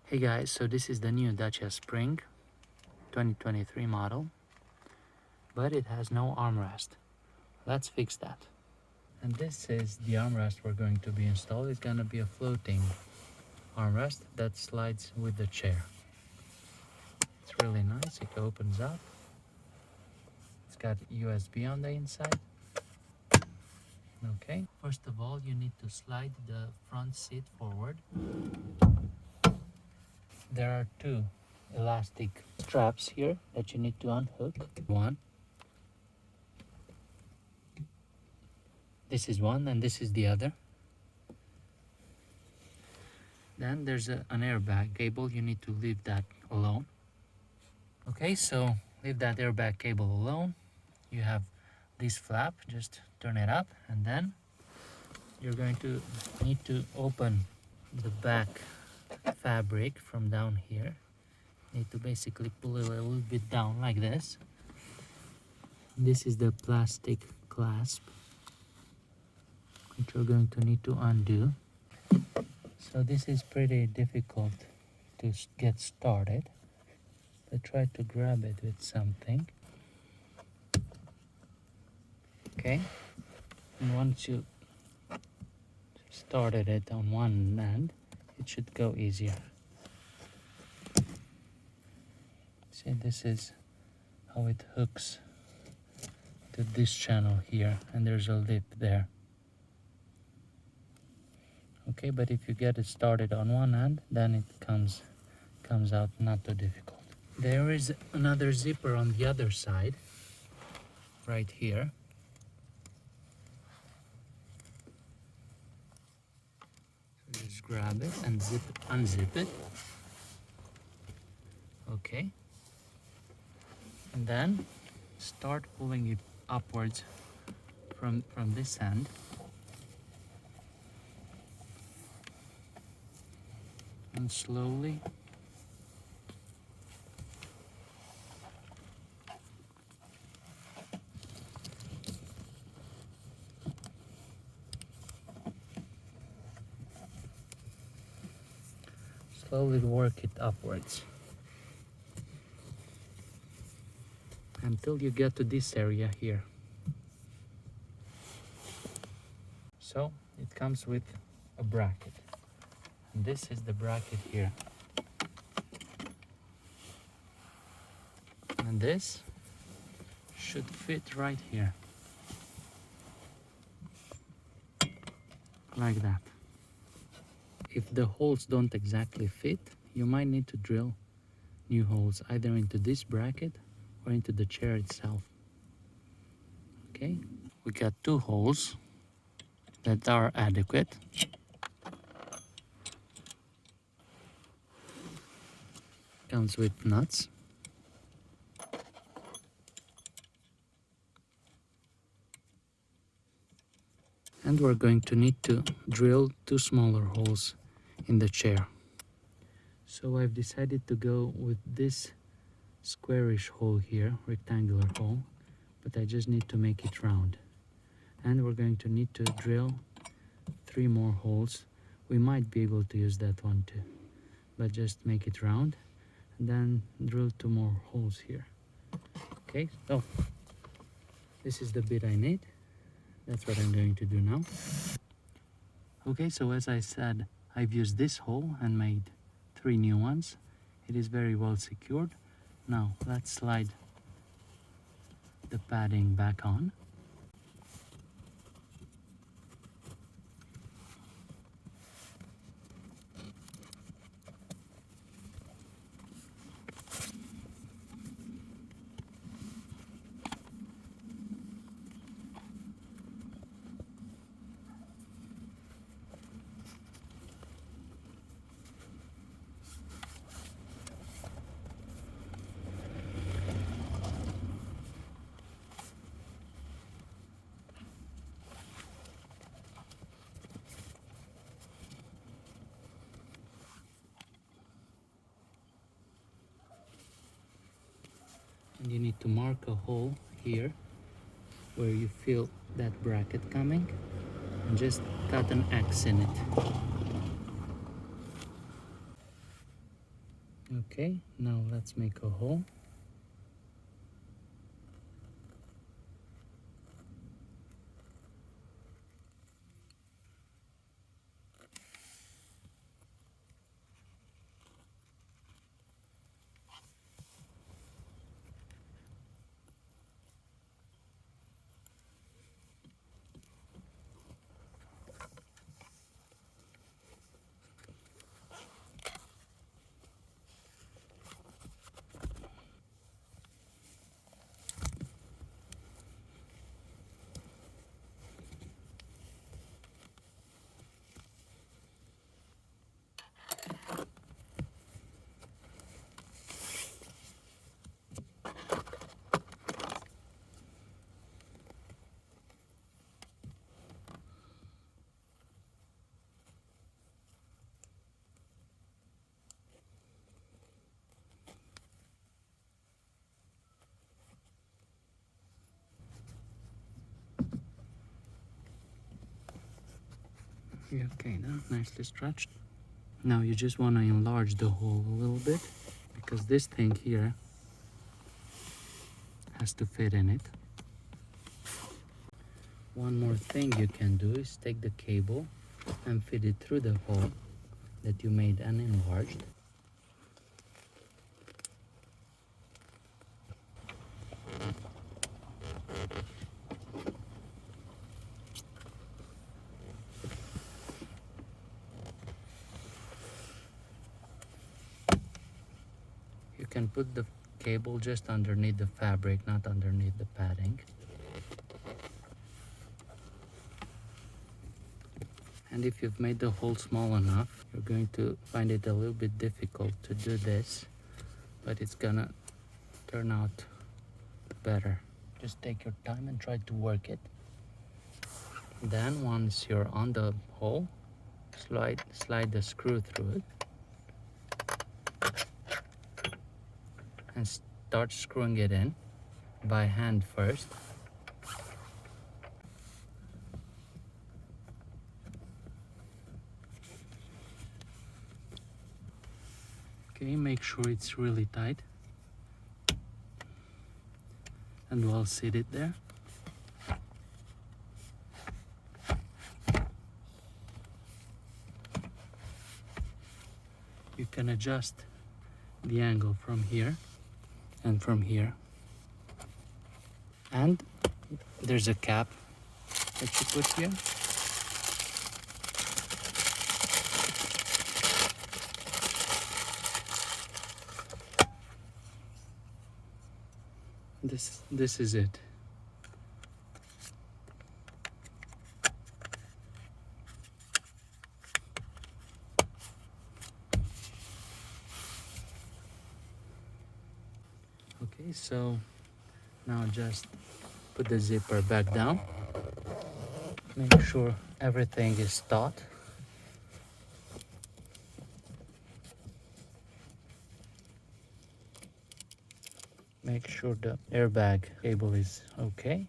Hey guys, so this is the new Dacia Spring 2023 model, but it has no armrest. Let's fix that. And this is the armrest we're going to be installed. It's gonna be a floating armrest that slides with the chair. It's really nice, it opens up. It's got USB on the inside. Okay, first of all, you need to slide the front seat forward. There are two elastic straps here that you need to unhook. One. This is one and this is the other. Then there's an airbag cable. You need to leave that alone. Okay, so leave that airbag cable alone. You have this flap, just turn it up, and then you're going to need to open the back fabric from down here. You need to basically pull it a little bit down like this. This is the plastic clasp, which you're going to need to undo. So this is pretty difficult to get started. I try to grab it with something. Okay, and once you started it on one end, it should go easier. See, this is how it hooks to this channel here, and there's a lip there. Okay, but if you get it started on one end, then it comes out not too difficult. There is another zipper on the other side, right here. So just grab it and unzip it. Okay. And then start pulling it upwards from this end. And slowly work it upwards until you get to this area here. So it comes with a bracket, and this is the bracket here, and this should fit right here like that. If the holes don't exactly fit, you might need to drill new holes either into this bracket or into the chair itself. Okay, we got two holes that are adequate. Comes with nuts. And we're going to need to drill two smaller holes in the chair. So I've decided to go with this squarish hole here, rectangular hole, but I just need to make it round. And we're going to need to drill 3 more holes. We might be able to use that one too, but just make it round and then drill 2 more holes here. Okay, so this is the bit I need. That's what I'm going to do now. Okay, so as I said, I've used this hole and made 3 new ones. It is very well secured. Now let's slide the padding back on. And you need to mark a hole here where you feel that bracket coming and just cut an X in it. Okay, now let's make a hole. Okay, now nicely stretched. Now you just want to enlarge the hole a little bit because this thing here has to fit in it. One more thing you can do is take the cable and fit it through the hole that you made and enlarged. You can put the cable just underneath the fabric, not underneath the padding. And if you've made the hole small enough, you're going to find it a little bit difficult to do this, but it's gonna turn out better. Just take your time and try to work it. Then once you're on the hole, slide the screw through it and start screwing it in by hand first. Okay, make sure it's really tight and well seated there. You can adjust the angle from here and from here. And there's a cap that you put here. This is it. Okay, so now just put the zipper back down. Make sure everything is taut. Make sure the airbag cable is okay.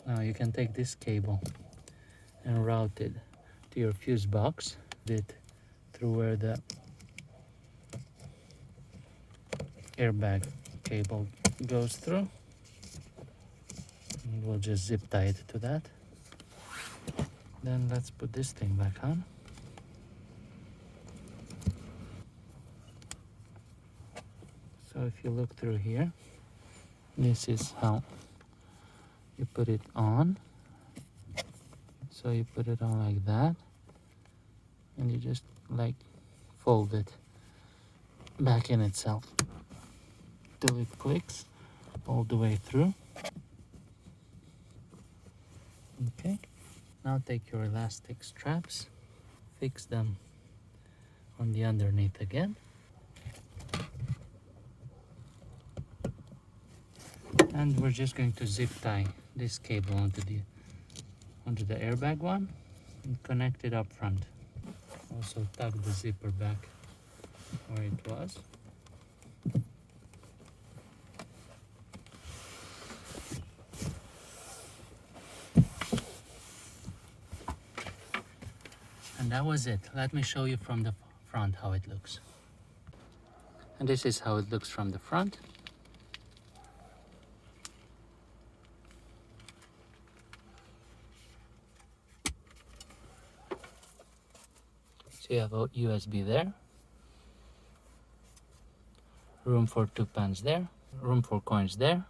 Now you can take this cable and route it to your fuse box. It through where the airbag cable goes through. And we'll just zip tie it to that. Then let's put this thing back on. So if you look through here, this is how you put it on. So you put it on like that, and you just like fold it back in itself till it clicks all the way through. Okay, now take your elastic straps, fix them on the underneath again. And we're just going to zip tie this cable onto the airbag one and connect it up front. Also tuck the zipper back where it was. And that was it. Let me show you from the front how it looks. And this is how it looks from the front. So you have a USB there, room for 2 pens there, room for coins there.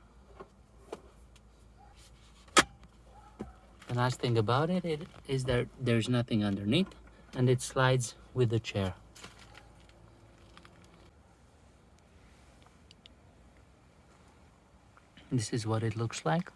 The nice thing about it is that there's nothing underneath and it slides with the chair. This is what it looks like.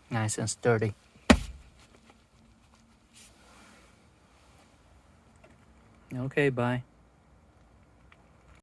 Nice and sturdy. Okay, bye.